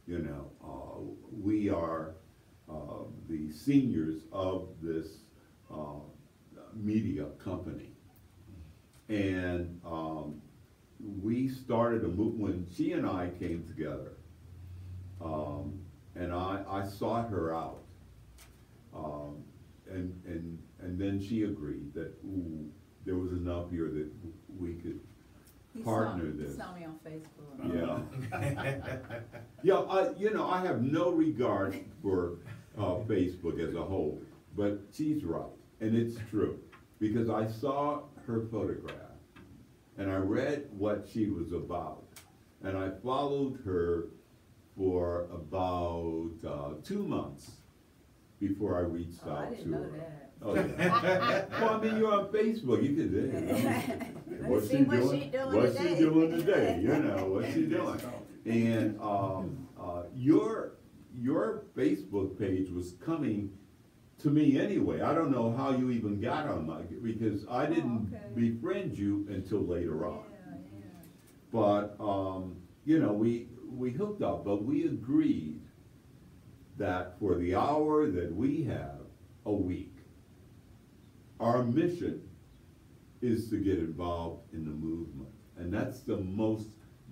You know, we are the seniors of this media company. And we started a movement when she and I came together. And I sought her out. And then she agreed that there was enough here that we could partner this. He saw me on Facebook. Yeah. Yeah, you know, I have no regard for Facebook as a whole, but she's right, and it's true. Because I saw her photograph, and I read what she was about, and I followed her for about 2 months before I reached out I didn't to know her. that. Oh, yeah. Well, I mean, you're on Facebook, you can do it. What's she doing? What's she doing today? You know, what's she doing? And your Facebook page was coming to me anyway. I don't know how you even got on my, because I didn't befriend you until later on. But you know, we hooked up, but we agreed that for the hour that we have a week, our mission is to get involved in the movement. And that's the most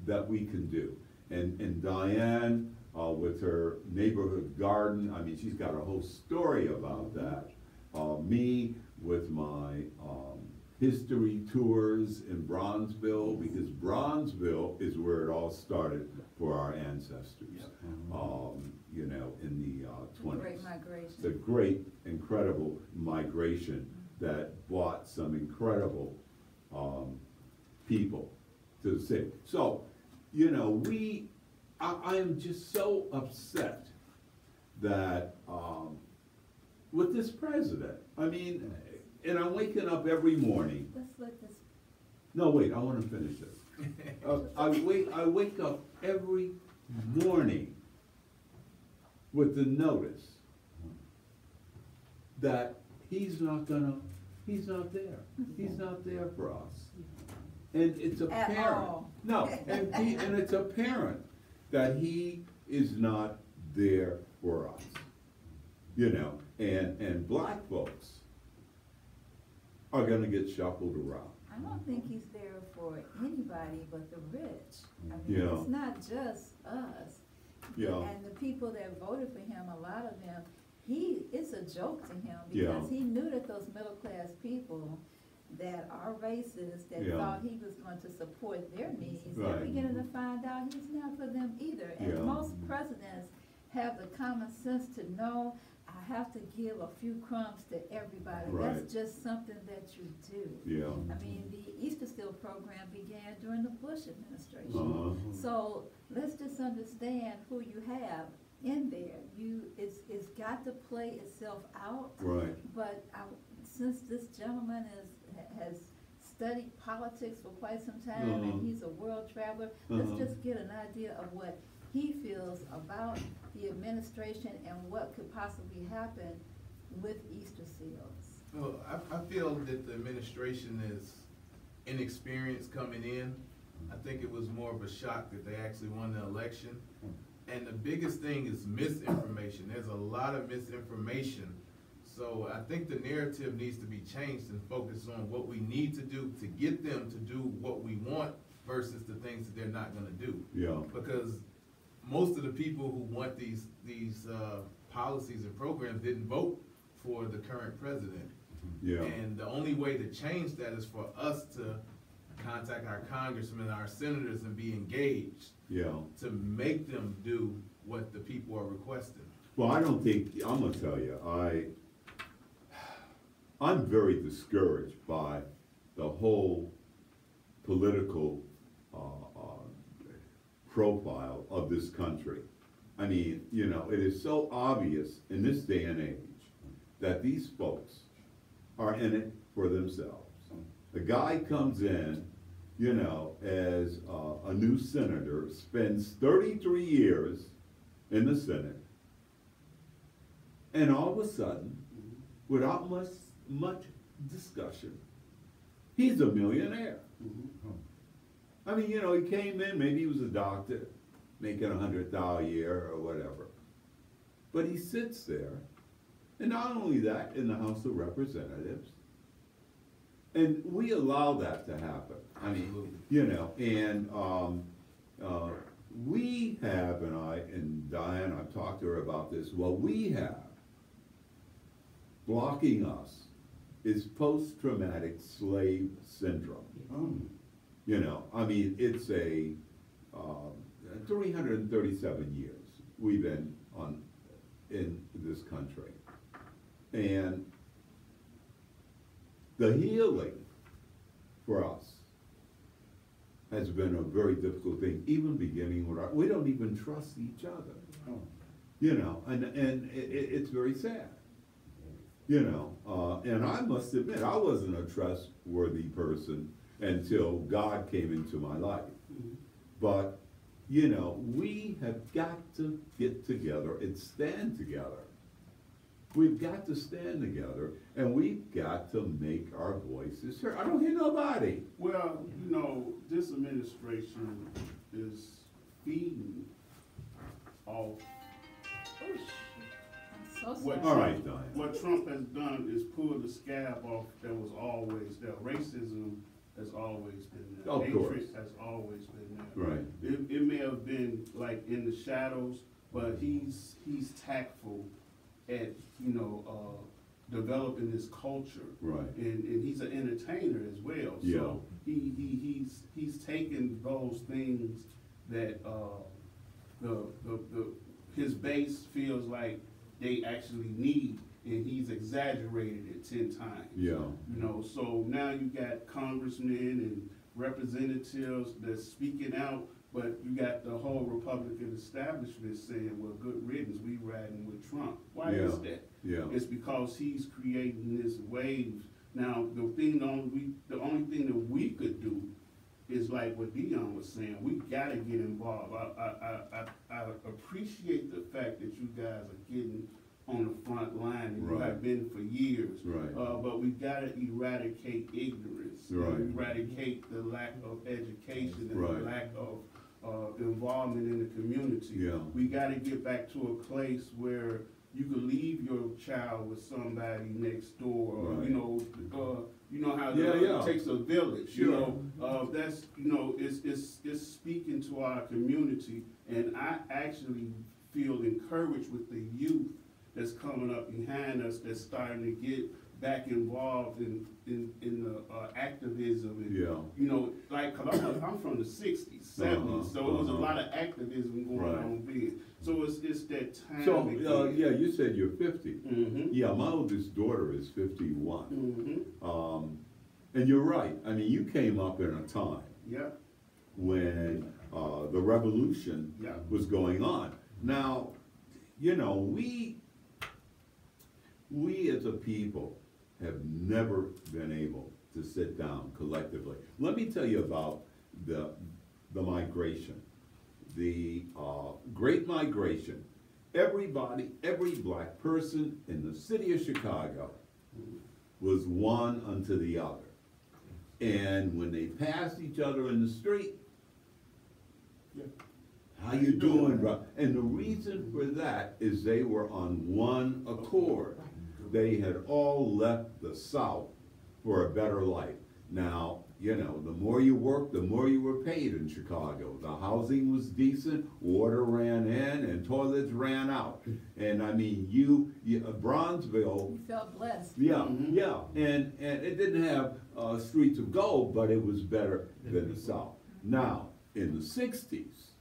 that we can do. And Diane, with her neighborhood garden, I mean, she's got a whole story about that. Me with my history tours in Bronzeville, because Bronzeville is where it all started for our ancestors. You know, in the 20s. Great migration. The great, incredible migration that brought some incredible people to the city. So, you know, I am just so upset that with this president, I mean, and I'm waking up every morning. Let's let this. No, wait, I want to finish this. I wake up every morning with the notice that he's not there. He's not there for us. And it's apparent. At all. No, and it's apparent that he is not there for us. You know, and black folks are gonna get shuffled around. I don't think he's there for anybody but the rich. I mean, Yeah. it's not just us. Yeah. And the people that voted for him, a lot of them, it's a joke to him Yeah. because he knew that those middle class people that are racist, that Yeah. thought he was going to support their needs, Right. they're beginning to find out he's not for them either. And Yeah. most presidents have the common sense to know, I have to give a few crumbs to everybody. Right. That's just something that you do. Yeah. I mean, the Easter Seal program began during the Bush administration. Uh-huh. So let's just understand who you have in there. It's got to play itself out. Right. But since this gentleman has studied politics for quite some time and he's a world traveler, let's just get an idea of what he feels about the administration and what could possibly happen with Easter seals? Well, I feel that the administration is inexperienced coming in. I think it was more of a shock that they actually won the election. And the biggest thing is misinformation. There's a lot of misinformation. So I think the narrative needs to be changed and focus on what we need to do to get them to do what we want versus the things that they're not gonna do. Yeah. Because most of the people who want these policies and programs didn't vote for the current president. Yeah. And the only way to change that is for us to contact our congressmen, our senators, and be engaged Yeah. to make them do what the people are requesting. Well, I don't think, I'm gonna tell you, I'm very discouraged by the whole political profile of this country. I mean, you know, it is so obvious in this day and age that these folks are in it for themselves. The guy comes in, you know, as a new senator, spends 33 years in the Senate, and all of a sudden, without much discussion, he's a millionaire. I mean, you know, he came in, maybe he was a doctor, making $100,000 a year or whatever. But he sits there, and not only that, in the House of Representatives, and we allow that to happen. I mean, Absolutely. you know, and we have, and Diane, I've talked to her about this, what we have blocking us is post-traumatic slave syndrome. You know, I mean, it's a 337 years we've been in this country. And the healing for us has been a very difficult thing, even beginning with we don't even trust each other. You know, and it's very sad. You know, and I must admit, I wasn't a trustworthy person until God came into my life. But, you know, we have got to get together and stand together. We've got to stand together, and we've got to make our voices heard. I don't hear nobody. Well, you know, this administration is feeding off I'm so what sorry. All right, Diane. What Trump has done is pull the scab off that was always there. Racism has always been there. Of course. Hatred has always been there. Right. It may have been like in the shadows, but he's tactful at, you know, developing this culture. Right. And he's an entertainer as well. Yeah. So he's taken those things that his base feels like they actually need, and he's exaggerated it 10 times. Yeah. You know, so now you got congressmen and representatives that's speaking out, but you got the whole Republican establishment saying, well, good riddance, we riding with Trump. Why is that? Yeah. It's because he's creating this wave. Now, the only thing that we could do is like what Dion was saying, we gotta get involved. I appreciate the fact that you guys are getting on the front line, and you Right. have been for years. Right. But we gotta eradicate ignorance. Right. Eradicate the lack of education and Right. the lack of involvement in the community. Yeah. We gotta get back to a place where you could leave your child with somebody next door, or, Right. you know how Yeah. it takes a village, you Sure. know, that's, you know, it's speaking to our community, and I actually feel encouraged with the youth that's coming up behind us, that's starting to get back involved in the activism, and, Yeah. you know, like, cause I'm from the 60s, 70s, so it was a lot of activism going Right. on then. So it's that time. So, again. yeah, you said you're 50. Mhm. Yeah, my oldest daughter is 51. Mhm. And you're right. I mean, you came up in a time Yeah. when the revolution Yeah. was going on. Now, you know, we as a people have never been able to sit down collectively. Let me tell you about the migration. The Great Migration everybody, every black person in the city of Chicago was one unto the other. And when they passed each other in the street, Yeah. how you doing, bro? And the reason for that is they were on one accord. They had all left the South for a better life. Now, you know, the more you worked, the more you were paid in Chicago. The housing was decent, water ran in, and toilets ran out. And I mean, Bronzeville, You felt blessed. yeah, yeah, and it didn't have streets of gold, but it was better than the South. Now, in the 60s,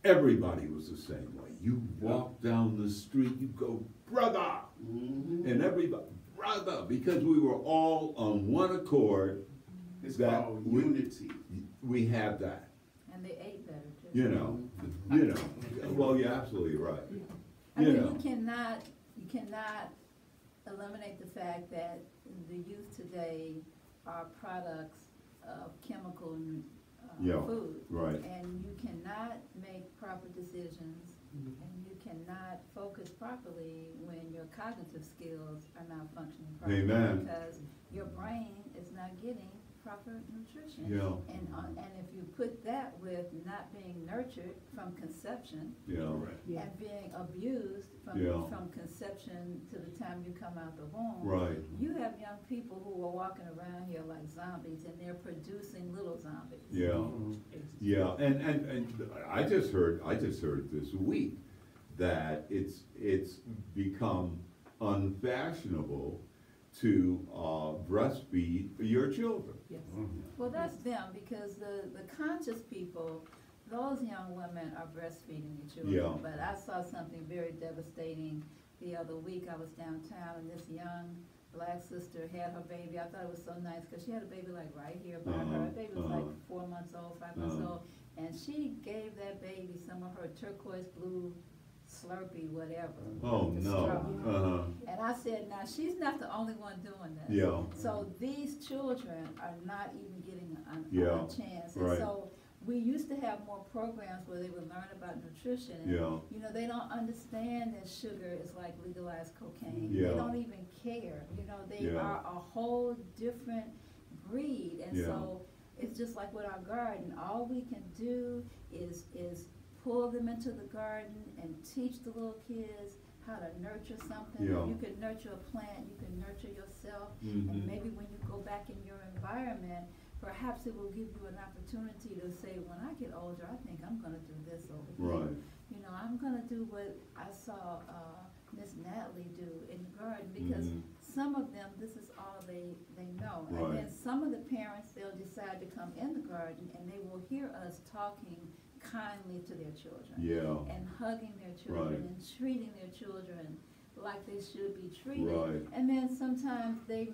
everybody was the same way. You walk down the street, you go, brother, and everybody, brother, because we were all on one accord. It's that called unity. We have that, And they ate better too. you know. Well, you're absolutely right. I You mean, know. you cannot eliminate the fact that the youth today are products of chemical Yeah, food. right. And you cannot make proper decisions, and you cannot focus properly when your cognitive skills are not functioning properly. Amen. Because your brain is not getting proper nutrition. Yeah. And if you put that with not being nurtured from conception, Yeah, and being abused Yeah. from conception to the time you come out the womb. right. You have young people who are walking around here like zombies, and they're producing little zombies. Yeah, yeah, and I just heard this week that it's become unfashionable to breastfeed your children. Yes. Well, that's them, because the conscious people, those young women are breastfeeding the children. Yeah. But I saw something very devastating the other week. I was downtown, and this young black sister had her baby. I thought it was so nice, because she had a baby like right here by her. Her baby was like 4 months old, 5 months old. And she gave that baby some of her turquoise blue Slurpee, whatever. Oh, the no, straw. And I said, now, she's not the only one doing this. Yeah. So these children are not even getting Yeah, a chance. And right. so we used to have more programs where they would learn about nutrition. And, Yeah. you know, they don't understand that sugar is like legalized cocaine. Yeah. They don't even care. You know, they Yeah. are a whole different breed. And Yeah. so it's just like with our garden. All we can do is pull them into the garden and teach the little kids how to nurture something. Yeah. You can nurture a plant, you can nurture yourself, Mhm. and maybe when you go back in your environment, perhaps it will give you an opportunity to say, when I get older, I think I'm gonna do this over here. Right. You know, I'm gonna do what I saw Miss Natalie do in the garden, because Mhm. some of them, this is all they know. Right. And then some of the parents, they'll decide to come in the garden, and they will hear us talking kindly to their children. Yeah, And hugging their children, Right. and treating their children like they should be treated. Right. And then sometimes they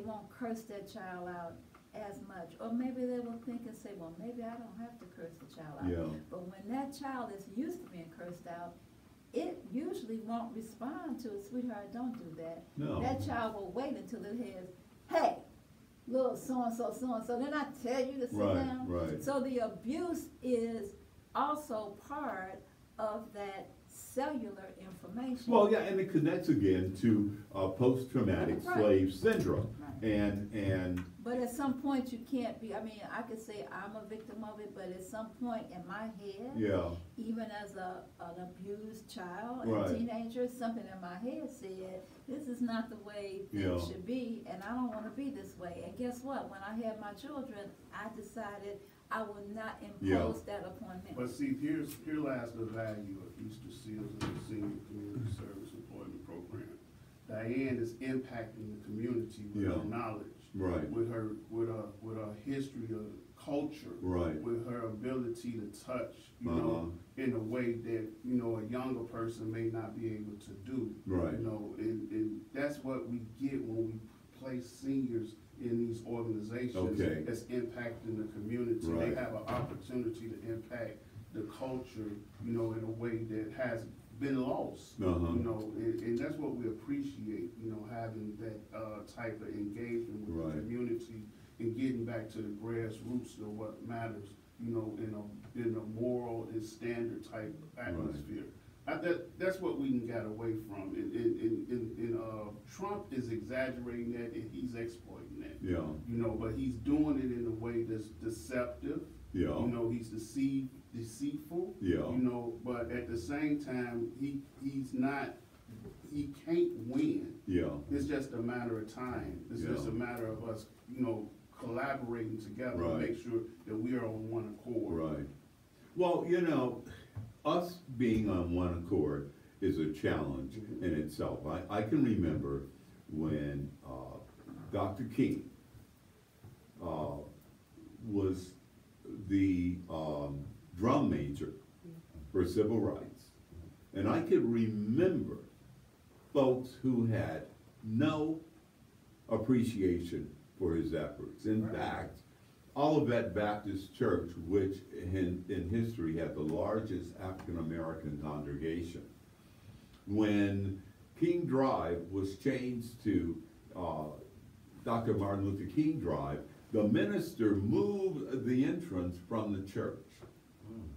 won't curse that child out as much, or maybe they will think and say, well, maybe I don't have to curse the child out. Yeah. But when that child is used to being cursed out, it usually won't respond to it. Sweetheart, don't do that. No. That child will wait until it hears, hey, little so-and-so, then I tell you to sit Right, down. right. So the abuse is also part of that cellular information. Well, yeah, and it connects again to post-traumatic Right. slave syndrome. Right. And But at some point you can't be, I mean, I could say I'm a victim of it, but at some point in my head, yeah, even as an abused child, Right. a teenager, something in my head said, this is not the way things Yeah. should be, and I don't want to be this way. And guess what? When I had my children, I decided I would not impose that upon them. But see, here lies the value of Easter Seals and the Senior Community Service Employment Program. Diane is impacting the community with Yeah. her knowledge. Right. With her history of culture. Right. With her ability to touch, you Uh-huh. know, in a way that, you know, a younger person may not be able to do. Right. You know, and that's what we get when we place seniors in these organizations. Okay. That's impacting the community. Right. They have an opportunity to impact the culture, you know, in a way that has been lost. Uh-huh. You know, and that's what we appreciate, you know, having that type of engagement with Right. the community and getting back to the grassroots of what matters you know, in a moral and standard type atmosphere. That's what we can get away from. And Trump is exaggerating that and he's exploiting that. Yeah. You know, but he's doing it in a way that's deceptive. Yeah. You know, he's deceitful. Yeah. You know, but at the same time, he can't win. Yeah. It's just a matter of time. It's just a matter of us, you know, collaborating together to make sure that we are on one accord. Right. Well, you know, us being on one accord is a challenge in itself. I can remember when Dr. King was the drum major for civil rights. And I could remember folks who had no appreciation for his efforts. In fact, Olivet Baptist Church, which in history had the largest African-American congregation, when King Drive was changed to Dr. Martin Luther King Drive, the minister moved the entrance from the church,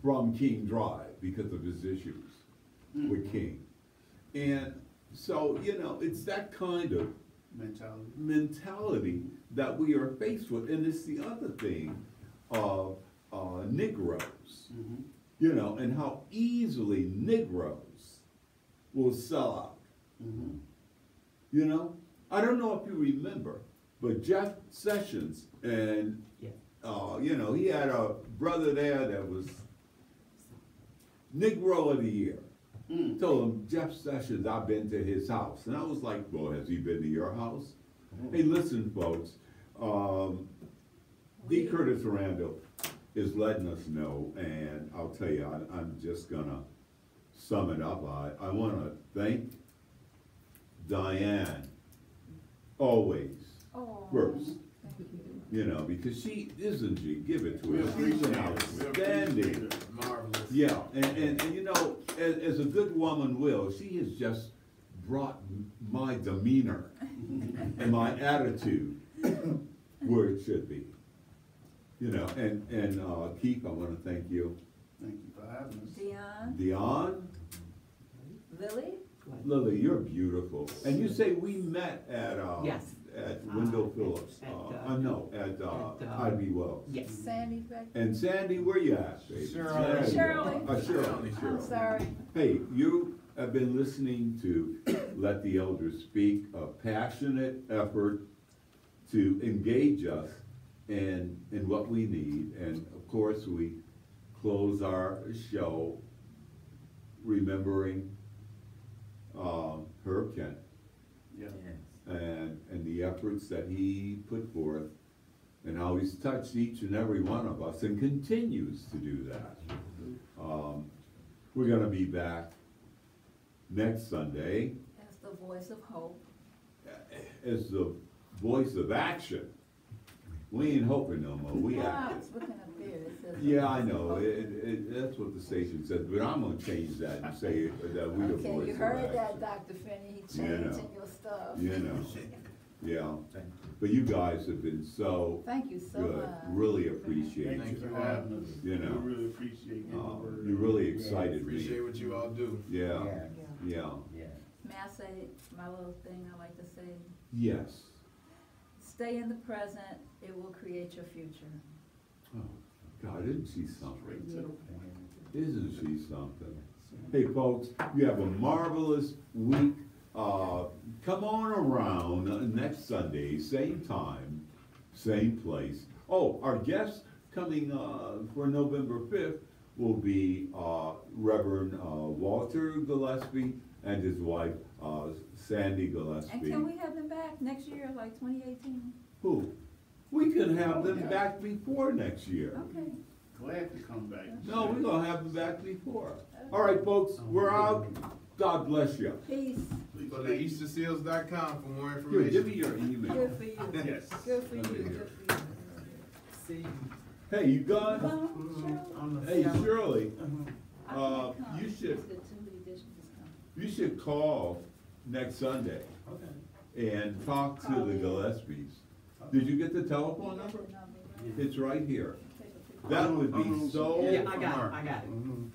from King Drive, because of his issues with King. And so, you know, it's that kind of mentality that we are faced with. And it's the other thing of Negroes, you know, and how easily Negroes will sell out. You know, I don't know if you remember, but Jeff Sessions and, you know, he had a brother there that was Negro of the Year. Told him, Jeff Sessions, I've been to his house. And I was like, well, has he been to your house? Hey, listen, folks, D. Curtis Randall is letting us know, and I'll tell you, I'm just gonna sum it up. I wanna thank Diane, always, first. You know, because she, isn't she? Give it to her. She's an outstanding. Marvelous. Yeah, and you know, as a good woman will, she has just brought my demeanor and my attitude where it should be. You know, and Keith, I want to thank you. Thank you for having us. Dion, Dion, Lily, Lily, you're beautiful. And you say we met at Yes. at Wendell Phillips. At Ivy Wells. Yes. Sandy back. And Sandy, where you at, baby? Shirley. Shirley. Shirley. I'm sorry. Hey, you have been listening to Let the Elders Speak, a passionate effort to engage us in what we need. And of course, we close our show remembering Herb Kent. Yeah. And the efforts that he put forth, and how he's touched each and every one of us and continues to do that. We're going to be back next Sunday As the voice of hope. as the voice of action. We ain't hoping no more. We I acting. was looking up there, it says. the Yeah, voice I of know. hope. That's what the station says, but I'm going to change that and say that we the voice of action. Okay, you heard that, Dr. Finney, You know. changing your stuff. You know, yeah. But you guys have been so Thank you so good. much. Really appreciate Thank it. you for having us. You know. We really appreciate you. You really excited me. Appreciate what you all do. Yeah, yeah. May I say my little thing I like to say? Yes. Stay in the present, it will create your future. Oh, God, isn't she something? Straight to the point. Isn't she something? Hey, folks, you have a marvelous week. Come on around next Sunday, same time, same place. Oh, our guest coming for November 5th will be Reverend Walter Gillespie and his wife, Sandy Gillespie. And can we have them back next year, like 2018? Who? We can have them back before next year. Okay. Glad to come back. No, we're gonna have them back before. All right, folks, we're out. God bless you. Peace. Go to EasterSeals.com for more Here, information. give me your email. Good for you. Yes. Good for you, good for you. See, Hey, you gone? Come, Hey, Shirley, I can't come. you should- It's the two editions is coming. you should call next Sunday okay. and talk to the Gillespies. Did you get the telephone number? It's right here. That would be so. Yeah, I got it.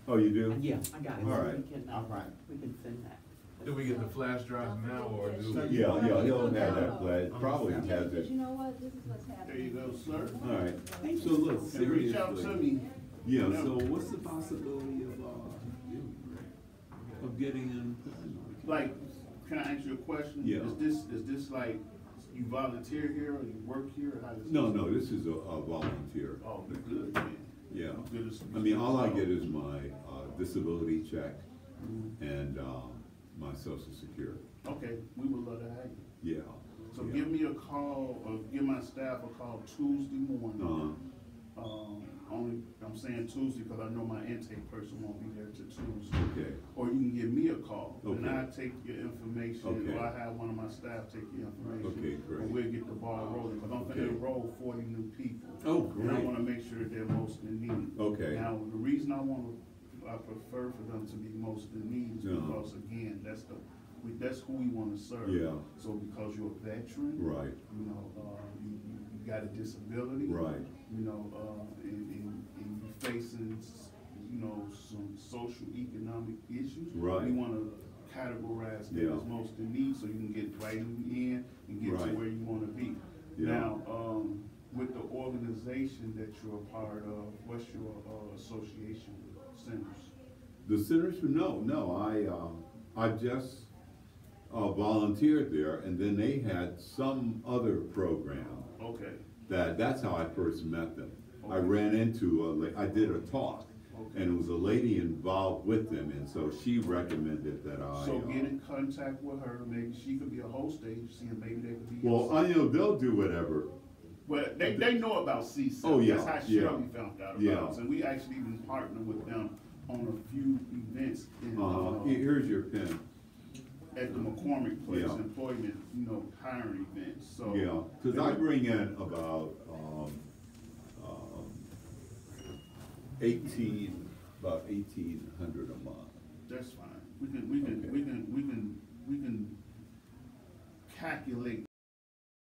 Oh, you do? Yeah, I got it. All So right. we can, All right. we can send that. Do we get the flash drive now, or do we? Yeah, he'll have that pledge, probably Yeah, has because it. you know what, this is what's There happening. you go, sir. All right, so look, And reach out to seriously. me. Yeah, so what's the possibility of getting in? Like, can I ask you a question? Yeah. Is this like, you volunteer here or you work here, or how does? No, no, this is a volunteer. Oh, good, man. Yeah. Good as- I mean, all I get is my disability check and my social security. Okay, we would love to have you. Yeah. So yeah. give me a call, or give my staff a call Tuesday morning. Only, I'm saying Tuesday because I know my intake person won't be there till Tuesday. Okay. Or you can give me a call, and Okay. I'll take your information, Okay. or I have one of my staff take your information. Okay, great. And we'll get the ball rolling, because I'm gonna Okay. enroll 40 new people. Oh, And I great. wanna make sure they're most in need. Okay. Now, the reason I prefer for them to be most in need is Yeah. because, again, that's who we wanna serve. Yeah. So because you're a veteran. Right. You know, you got a disability. Right. You know, and you're facing, you know, some social, economic issues. Right. We wanna categorize them Yeah. as most in need, so you can get right in the end and get Right. to where you wanna be. Yeah. Now, with the organization that you're a part of, what's your, association with centers? The Centers for, no, I just volunteered there, and then they had some other program. Okay, That's how I first met them. I Okay. ran into I did a talk, Okay. and it was a lady involved with them, and so she recommended that I. so get in contact with her, maybe she could be a host agency, and maybe they could be. Well, I know they'll do whatever. Well, they know about CSEP. Oh, yeah, That's how yeah. Shirley found out Yeah. about us, and we actually even partnered with them on a few events in, Here's your pen. at the McCormick Place, Yeah. employment, hiring events, so. Yeah, because I bring in about 1,800 a month. That's fine, we can calculate